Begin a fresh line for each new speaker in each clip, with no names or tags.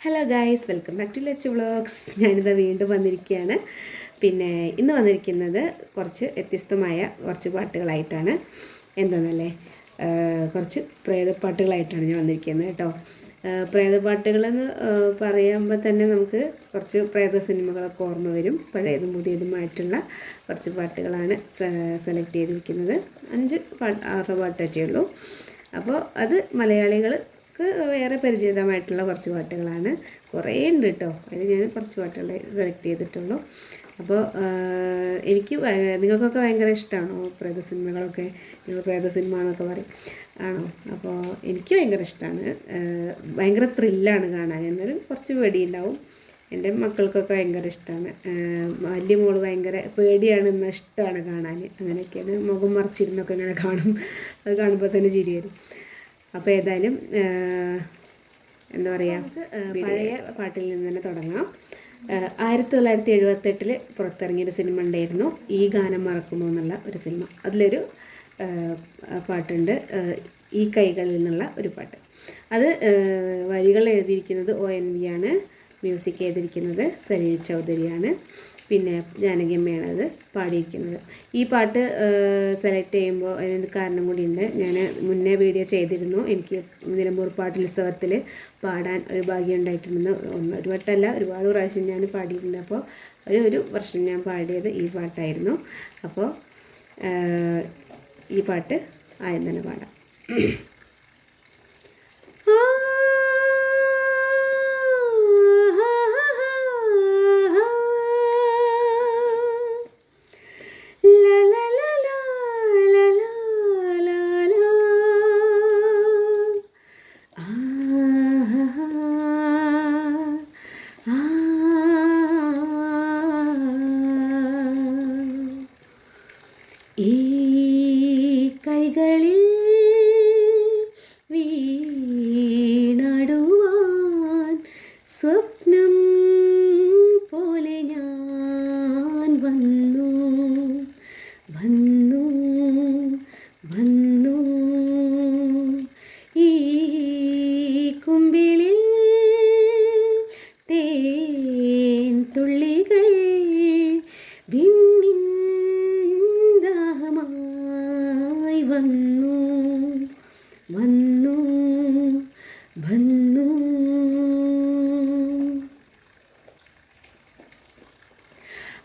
Hello guys, welcome back to Lach vlogs. ഞാനിതാ വീണ്ടും വന്നിരിക്കുകയാണ്. പിന്നെ ഇന്ന് വന്നിരിക്കുന്നത് കുറച്ച് വ്യത്യസ്തമായ കുറച്ച് പാട്ടുകളായിട്ടാണ്. എന്താണെന്നല്ലേ, കുറച്ച് പ്രേതപ്പാട്ടുകളായിട്ടാണ് ഞാൻ വന്നിരിക്കുന്നത് കേട്ടോ. പ്രേതപ്പാട്ടുകളെന്ന് പറയുമ്പോൾ തന്നെ നമുക്ക് കുറച്ച് പ്രേത സിനിമകളൊക്കെ ഓർമ്മ വരും. പഴയതും പുതിയതുമായിട്ടുള്ള കുറച്ച് പാട്ടുകളാണ് സെലക്ട് ചെയ്തിരിക്കുന്നത്. 6 പാട്ടൊക്കെ ഉള്ളൂ. അപ്പോൾ അത് മലയാളികൾ വേറെ പരിചിതമായിട്ടുള്ള കുറച്ച് പാട്ടുകളാണ്. കുറേ ഉണ്ട് കേട്ടോ. അതിൽ ഞാൻ കുറച്ച് പാട്ടുകൾ സെലക്ട് ചെയ്തിട്ടുള്ളൂ. അപ്പോൾ എനിക്ക് നിങ്ങൾക്കൊക്കെ ഭയങ്കര ഇഷ്ടമാണോ പ്രേത സിനിമകളൊക്കെ? നിങ്ങൾ പ്രേത സിനിമ എന്നൊക്കെ പറയും, ആണോ? അപ്പോൾ എനിക്ക് ഭയങ്കര ഇഷ്ടമാണ്. ഭയങ്കര ത്രില്ലാണ് കാണാൻ. എന്നാലും കുറച്ച് പേടിയുണ്ടാവും. എൻ്റെ മക്കൾക്കൊക്കെ ഭയങ്കര ഇഷ്ടമാണ്. വലിയ മോള് ഭയങ്കര പേടിയാണ്, എന്നാൽ ഇഷ്ടമാണ് കാണാൻ. അങ്ങനെയൊക്കെയാണ്. മുഖം മറിച്ചിരുന്നൊക്കെ ഇങ്ങനെ കാണും. അത് കാണുമ്പോൾ തന്നെ ചിരി വരും. അപ്പോൾ ഏതായാലും എന്താ പറയുക, പഴയ പാട്ടിൽ നിന്ന് തന്നെ തുടങ്ങാം. 1978 പുറത്തിറങ്ങിയൊരു സിനിമ ഉണ്ടായിരുന്നു, ഈ ഗാനം മറക്കുമോ എന്നുള്ള ഒരു സിനിമ. അതിലൊരു പാട്ടുണ്ട്, ഈ കൈകളിൽ നിന്നുള്ള ഒരു പാട്ട്. അത് വരികൾ എഴുതിയിരിക്കുന്നത് ONV ആണ്, മ്യൂസിക് ചെയ്തിരിക്കുന്നത് സലീൽ ചൗധരിയാണ്. പിന്നെ ജാനകിയമ്മയാണ് അത് പാടിയിരിക്കുന്നത്. ഈ പാട്ട് സെലക്ട് ചെയ്യുമ്പോൾ അതിനൊരു കാരണം കൂടിയുണ്ട്. ഞാൻ മുന്നേ വീഡിയോ ചെയ്തിരുന്നു. എനിക്ക് നിലമ്പൂർ പാട്ടുത്സവത്തിൽ പാടാൻ ഒരു ഭാഗ്യം ഉണ്ടായിട്ടുണ്ടെന്ന്. ഒരു വട്ടമല്ല, ഒരുപാട് പ്രാവശ്യം ഞാൻ പാടിയിട്ടുണ്ട്. അപ്പോൾ ഒരു വർഷം ഞാൻ പാടിയത് ഈ പാട്ടായിരുന്നു. അപ്പോൾ ഈ പാട്ട് ആദ്യം തന്നെ പാടാം. ഈ കൈകളിൽ വീണാടുവാൻ സ്വപ്നം പോലെ ഞാൻ വന്നു വന്നു വന്നു. ഈ കുമ്പിളിൽ തേൻ തുള്ളികൾ വിണ്ണിൻ വന്നു വന്നു വന്നു.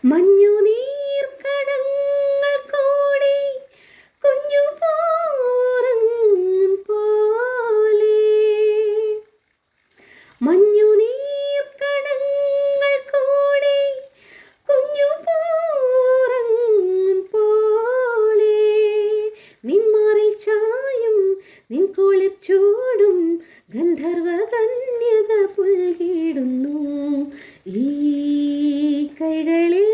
മഞ്ഞുനീർക്കണങ്ങൾ കൂടി കുഞ്ഞു പോറങ്ങും പോലെ, മഞ്ഞുനീർക്കണങ്ങൾ കൂടി കുഞ്ഞു പോറങ്ങും പോലെ, നിന്മാറിൽ ചായും നിൻ കുളിർ ചൂടും ഗന്ധർവ കന്യക പുൽകിടുന്നു. ഈ കൈകളിൽ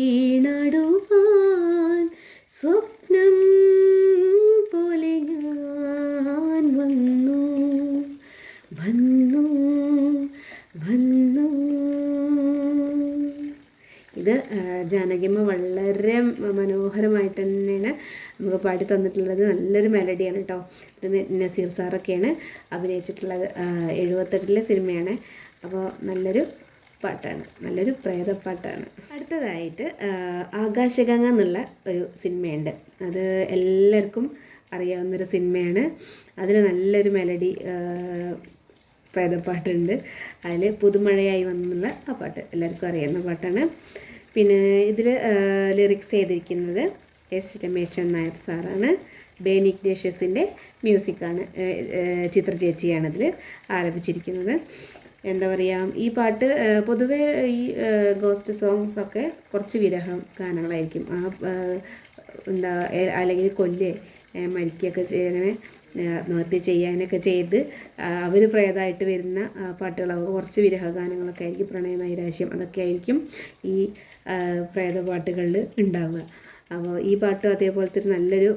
വീണാടുവാൻ സ്വപ്നം പോലെ ഞാൻ വന്നു വന്നു വന്നു. ഇത് ജാനകിയമ്മ വളരെ മനോഹരമായിട്ട് തന്നെയാണ് നമുക്ക് പാടി തന്നിട്ടുള്ളത്. നല്ലൊരു മെലഡിയാണ് കേട്ടോ. ഇത് നസീർ സാറൊക്കെയാണ് അഭിനയിച്ചിട്ടുള്ളത്. 78 സിനിമയാണ്. അപ്പോൾ നല്ലൊരു പാട്ടാണ്, നല്ലൊരു പ്രേതപ്പാട്ടാണ്. അടുത്തതായിട്ട് ആകാശഗംഗ എന്നുള്ള ഒരു സിനിമയുണ്ട്. അത് എല്ലാവർക്കും അറിയാവുന്നൊരു സിനിമയാണ്. അതിൽ നല്ലൊരു മെലഡി പ്രേതപ്പാട്ടുണ്ട്. അതിൽ പുതുമഴയായി വന്നുള്ള ആ പാട്ട് എല്ലാവർക്കും അറിയാവുന്ന പാട്ടാണ്. പിന്നെ ഇതിൽ ലിറിക്സ് ചെയ്തിരിക്കുന്നത് S രമേശൻ നായർ സാറാണ്. ബേണി ഇഗ്നേഷ്യസിൻ്റെ മ്യൂസിക്കാണ്. ചിത്ര ചേച്ചിയാണ് അതിൽ ആലപിച്ചിരിക്കുന്നത്. എന്താ പറയുക, ഈ പാട്ട് പൊതുവേ ഈ ഗോസ്റ്റ് സോങ്സൊക്കെ കുറച്ച് വിരഹ ഗാനങ്ങളായിരിക്കും. എന്താ അല്ലെങ്കിൽ മരിക്കുകയൊക്കെ അങ്ങനെ ആത്മഹത്യ ചെയ്യാനൊക്കെ ചെയ്ത് അവർ പ്രേതമായിട്ട് വരുന്ന പാട്ടുകളാവും. കുറച്ച് വിരഹഗാനങ്ങളൊക്കെ ആയിരിക്കും, പ്രണയ നൈരാശ്യം അതൊക്കെ ആയിരിക്കും ഈ പ്രേതപാട്ടുകളിൽ ഉണ്ടാവുക. അപ്പോൾ ഈ പാട്ടും അതേപോലത്തെ ഒരു നല്ലൊരു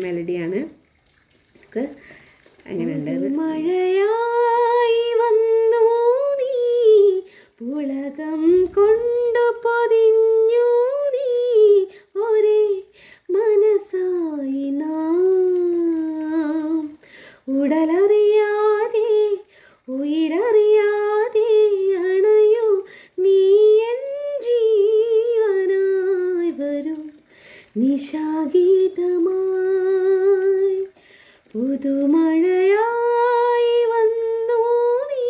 മെലഡിയാണ്. നമുക്ക് അങ്ങനെയുണ്ട്. മഴയായി വന്നു നീ, പുളകം കൊണ്ടു പൊതിഞ്ഞു നീ, ഒരേ മനസ്സായി നാം ഉടലറിയാതെ പുതുമഴയായി വന്നു നീ,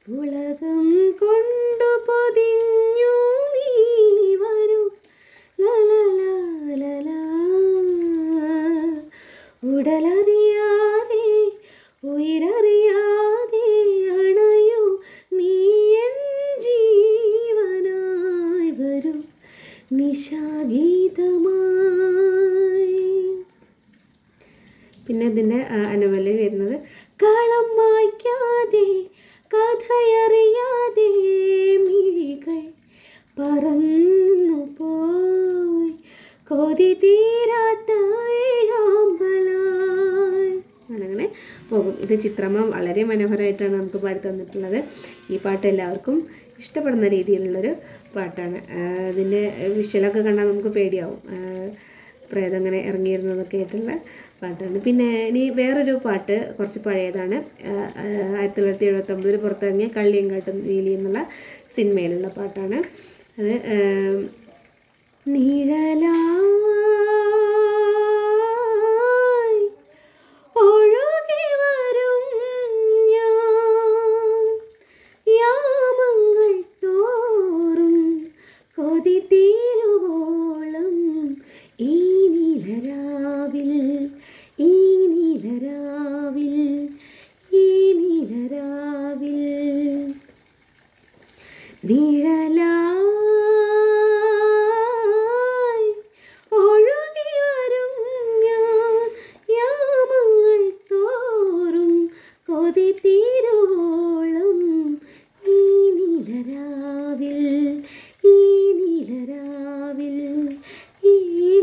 പുളകം കൊണ്ടു പൊതിഞ്ഞു നീ വരൂ ലലല. ഉടലറിയാതെ ഉയരറിയാതെ അണയൂ നീ എൻ ജീവനായി വരൂ നിശാഗീതമായി. പിന്നെ ഇതിൻ്റെ അനുവല് വരുന്നത് കളം മായ്ക്കാതെ കഥയറിയാതെ മിഴികൾ പറന്നു പോയി കൊതി തീരാത്ത ഏഴാമ്പലായി. അങ്ങനെ പോകും. ഇത് ചിത്രമ്മ വളരെ മനോഹരമായിട്ടാണ് നമുക്ക് പാടി തന്നിട്ടുള്ളത്. ഈ പാട്ട് എല്ലാവർക്കും ഇഷ്ടപ്പെടുന്ന രീതിയിലുള്ളൊരു പാട്ടാണ്. അതിൻ്റെ വിഷ്വലൊക്കെ കണ്ടാൽ നമുക്ക് പേടിയാവും. പ്രേതം അങ്ങനെ ഇറങ്ങിയിരുന്നതൊക്കെ ആയിട്ടുള്ള പാട്ടാണ്. പിന്നെ ഇനി വേറൊരു പാട്ട് കുറച്ച് പഴയതാണ്. 1979 പുറത്തിറങ്ങിയ കള്ളിയങ്കാട്ടും നീലി എന്നുള്ള സിനിമയിലുള്ള പാട്ടാണ്. അത് നിഴലായി ഒഴുകി വരും ഞാൻ യാമങ്ങൾ തോറും കൊതി തീരുവോളം ഈ നീലരാവിൽ ഈ നീലരാവിൽ ഈ നീലരാവിൽ നിഴലായി ഒഴുകി വരും ഞാൻ യാമങ്ങൾ തോറും കൊതി തീരുവോളം ഈ നീലരാവിൽ ഈ നീലരാവിൽ ഈ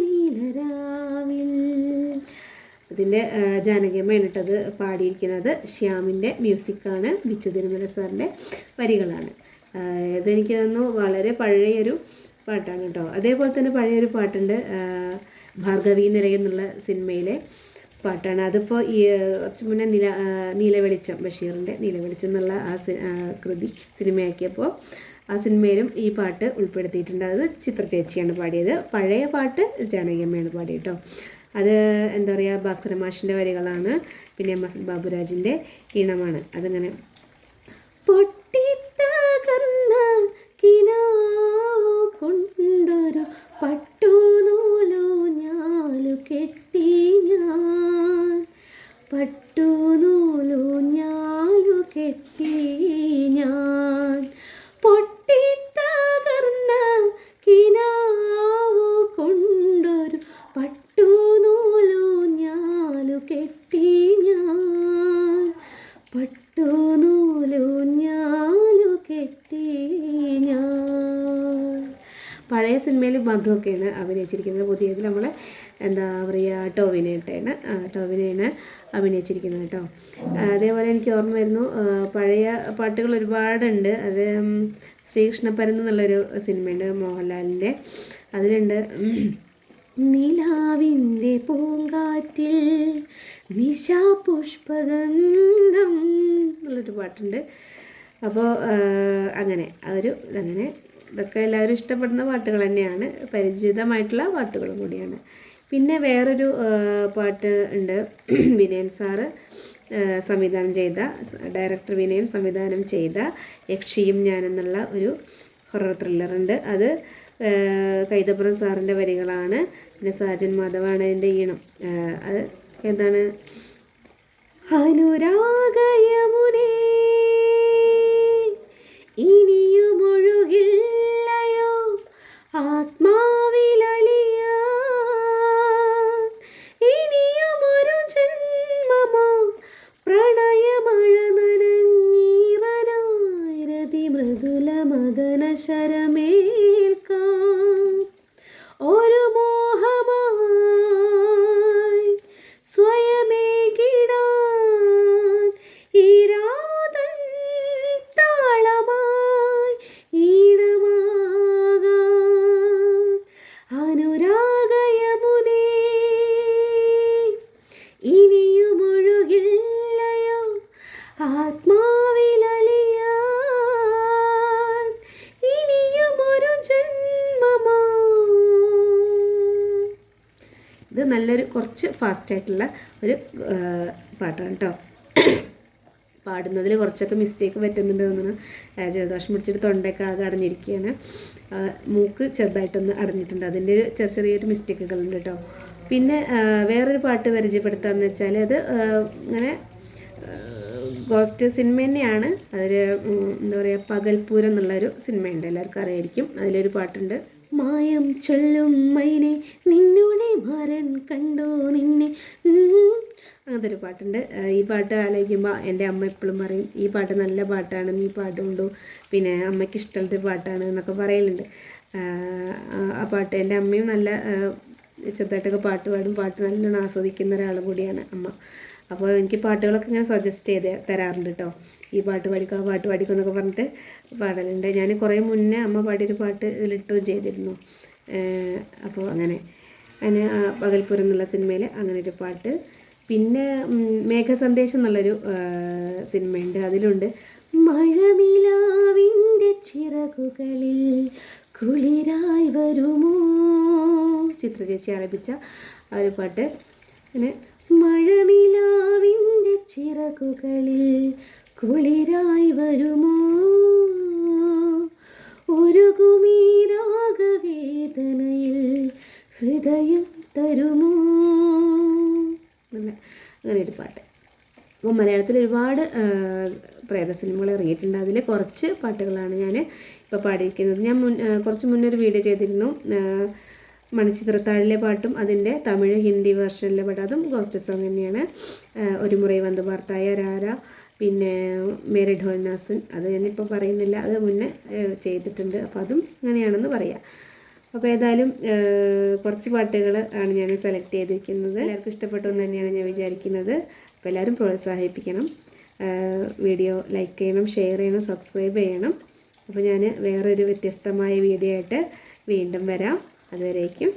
നീലരാവിൽ. ഇതിൻ്റെ ജാനകിയമ്മയാണ് കേട്ടത് പാടിയിരിക്കുന്നത്. ശ്യാമിൻ്റെ മ്യൂസിക്കാണ്, ബിച്ചു തിരുമല സാറിൻ്റെ വരികളാണ്. ഇതെനിക്ക് തോന്നുന്നു വളരെ പഴയൊരു പാട്ടാണ് കേട്ടോ. അതേപോലെ തന്നെ പഴയൊരു പാട്ടുണ്ട്, ഭാർഗവീ നിലയം എന്നുള്ള സിനിമയിലെ പാട്ടാണ്. അതിപ്പോൾ ഈ കുറച്ച് മുന്നേ നീലവെളിച്ചം, ബഷീറിൻ്റെ നീലവെളിച്ചം എന്നുള്ള ആ കൃതി സിനിമയാക്കിയപ്പോൾ ആ സിനിമയിലും ഈ പാട്ട് ഉൾപ്പെടുത്തിയിട്ടുണ്ട്. അത് ചിത്ര ചേച്ചിയാണ് പാടിയത്. പഴയ പാട്ട് ജാനകിയമ്മയാണ് പാടിയത് കേട്ടോ. അത് എന്താ പറയുക, ഭാസ്കര മാഷിൻ്റെ വരികളാണ്. പിന്നെ എം എസ് ബാബുരാജിൻ്റെ ഈണമാണ്. അതിങ്ങനെ പൊട്ടിത്തകർന്ന കിനാവു കൊണ്ടൊരു പട്ടുനൂലു ഞാലു കെട്ടി ഞാൻ പട്ടുനൂലു ഞാലു കെട്ടി ഞാൻ പൊട്ടിത്തകർന്ന കിനാവു കൊണ്ടൊരു പട്ടുനൂലു ഞാലു കെട്ടി ഞാൻ പട്ടുനൂലു ഞാലു കെട്ടി ഞാൻ. പഴയ സിനിമയിൽ മധുവൊക്കെയാണ് അഭിനയിച്ചിരിക്കുന്നത്. പുതിയതിൽ നമ്മൾ എന്താ പറയുക, ടോവിനെയാണ് അഭിനയിച്ചിരിക്കുന്നത് കേട്ടോ. അതേപോലെ എനിക്ക് ഓർമ്മ വരുന്നു, പഴയ പാട്ടുകൾ ഒരുപാടുണ്ട്. അത് ശ്രീകൃഷ്ണപരന്ന് എന്നുള്ളൊരു സിനിമയുണ്ട് മോഹൻലാലിൻ്റെ. അതിലുണ്ട് നിലാവിൻ്റെ പൂങ്കാറ്റിൽ നിശാപുഷ്പഗന്ധം എന്നുള്ളൊരു പാട്ടുണ്ട്. അപ്പോൾ അങ്ങനെ ഇതൊക്കെ എല്ലാവരും ഇഷ്ടപ്പെടുന്ന പാട്ടുകൾ തന്നെയാണ്, പരിചിതമായിട്ടുള്ള പാട്ടുകളും കൂടിയാണ്. പിന്നെ വേറൊരു പാട്ട് ഉണ്ട്, വിനയൻ സാറ് സംവിധാനം ചെയ്ത, ഡയറക്ടർ വിനയൻ സംവിധാനം ചെയ്ത യക്ഷിയും ഞാൻ എന്നുള്ള ഒരു ഹൊറർ ത്രില്ലറുണ്ട്. അത് കൈതപ്പുറം സാറിൻ്റെ വരികളാണ്. പിന്നെ സാജൻ മാധവാണ് അതിൻ്റെ ഈണം. അത് എന്താണ്, അനുരാഗയമുനേ ഇനിയും ഒഴുകില്ലയോ ആത്മാവിലലിയാൻ ഇനിയുമൊരു ജന്മമോ പ്രണയമഴ നനഞ്ഞീറനായിരതി മൃദുല മദന ശരമേൽക്കാൻ ഒരു മോഹമായി സ്വയമേകിടാൻ ഈ രാവുതൻ താളമായി ഈണമാകാൻ അനുരാഗയമുനേ ഇനിയും ഒഴുകില്ലയോ ആത്മാവിലലിയാൻ ഇനിയുമൊരു ജന്മമോ. ഇത് നല്ല നല്ലൊരു കുറച്ച് ഫാസ്റ്റായിട്ടുള്ള ഒരു പാട്ടാണ് കേട്ടോ. പാടുന്നതിൽ കുറച്ചൊക്കെ മിസ്റ്റേക്ക് പറ്റുന്നുണ്ട് തോന്നുന്നു. ജലദോഷം പിടിച്ചിട്ട് തൊണ്ടയൊക്കെ ആകെ അടഞ്ഞിരിക്കുകയാണ്. മൂക്ക് ചെറുതായിട്ടൊന്ന് അടഞ്ഞിട്ടുണ്ട്. അതിൻ്റെ ഒരു ചെറിയൊരു മിസ്റ്റേക്കുകളുണ്ട് കേട്ടോ. പിന്നെ വേറൊരു പാട്ട് പരിചയപ്പെടുത്താമെന്ന് വെച്ചാൽ അത് ഇങ്ങനെ ഗോസ്റ്റ് സിനിമ തന്നെയാണ്. അതിൽ എന്താ പറയുക, പകൽപൂരം എന്നുള്ളൊരു സിനിമയുണ്ട്, എല്ലാവർക്കും അറിയായിരിക്കും. അതിലൊരു പാട്ടുണ്ട്, മായം ചൊല്ലും മൈനെ നിന്നോടെ മാരൻ കണ്ടോ നിന്നെ, അങ്ങനത്തെ ഒരു പാട്ടുണ്ട്. ഈ പാട്ട് ആലോചിക്കുമ്പോൾ എൻ്റെ അമ്മ എപ്പോഴും പറയും ഈ പാട്ട് നല്ല പാട്ടാണ്, നീ പാട്ടുകൊണ്ടു, പിന്നെ അമ്മയ്ക്ക് ഇഷ്ടമുള്ളൊരു പാട്ടാണ് എന്നൊക്കെ പറയലുണ്ട്. ആ പാട്ട് എൻ്റെ അമ്മയും നല്ല ചെറുതായിട്ടൊക്കെ പാട്ട് പാടും, പാട്ട് നല്ലോണം ആസ്വദിക്കുന്ന ഒരാളും കൂടിയാണ് അമ്മ. അപ്പോൾ എനിക്ക് പാട്ടുകളൊക്കെ ഇങ്ങനെ സജസ്റ്റ് ചെയ്ത് തരാറുണ്ട് കേട്ടോ. ഈ പാട്ട് പാടിക്കോ, ആ പാട്ട് പാടിക്കോ എന്നൊക്കെ പറഞ്ഞിട്ട് പാടലുണ്ട്. ഞാൻ കുറേ മുന്നേ അമ്മ പാടിയൊരു പാട്ട് ഇതിലിട്ടുകയും ചെയ്തിരുന്നു. അപ്പോൾ അങ്ങനെ പകൽപൂരം എന്നുള്ള സിനിമയിൽ അങ്ങനെ ഒരു പാട്ട്. പിന്നെ മേഘസന്ദേശം എന്നുള്ളൊരു സിനിമയുണ്ട്, അതിലുണ്ട് മഴനിലാവിൻ്റെ ചിറകുകളിൽ കുളിരായി വരുമോ, ചിത്ര ചേച്ചി ആലപിച്ച ആ ഒരു പാട്ട്. അങ്ങനെ മഴനിലാവിൻ്റെ ചിറകുകളിൽ കുളിരായി വരുമോ, ഒരുകുമീ രാഗവേദനയിൽ ഹൃദയം തരുമോ, അങ്ങനെ ഒരു പാട്ട്. അപ്പോൾ മലയാളത്തിൽ ഒരുപാട് പ്രേത സിനിമകൾ ഇറങ്ങിയിട്ടുണ്ട്. അതിൽ കുറച്ച് പാട്ടുകളാണ് ഞാൻ ഇപ്പോൾ പാടിയിരിക്കുന്നത്. ഞാൻ കുറച്ച് മുന്നേ ഒരു വീഡിയോ ചെയ്തിരുന്നു, മണിച്ചിത്രത്താഴിലെ പാട്ടും അതിൻ്റെ തമിഴ് ഹിന്ദി വേർഷനിലെ പാട്ട്, അതും ഗോസ്റ്റ് സോങ് തന്നെയാണ്. ഒരു മുറൈ വന്ന് പാർത്തായ രാര, പിന്നെ മേരെ ഢോൽനാസൻ, അത് ഞാനിപ്പോൾ പറയുന്നില്ല, അത് മുന്നേ ചെയ്തിട്ടുണ്ട്. അപ്പോൾ അതും അങ്ങനെയാണെന്ന് പറയാം. അപ്പോൾ ഏതായാലും കുറച്ച് പാട്ടുകൾ ആണ് ഞാൻ സെലക്ട് ചെയ്തിരിക്കുന്നത്. എല്ലാവർക്കും ഇഷ്ടപ്പെട്ടു എന്ന് തന്നെയാണ് ഞാൻ വിചാരിക്കുന്നത്. അപ്പോൾ എല്ലാവരും പ്രോത്സാഹിപ്പിക്കണം, വീഡിയോ ലൈക്ക് ചെയ്യണം, ഷെയർ ചെയ്യണം, സബ്സ്ക്രൈബ് ചെയ്യണം. അപ്പോൾ ഞാൻ വേറൊരു വ്യത്യസ്തമായ വീഡിയോ ആയിട്ട് വീണ്ടും വരാം. അതുവരേക്കും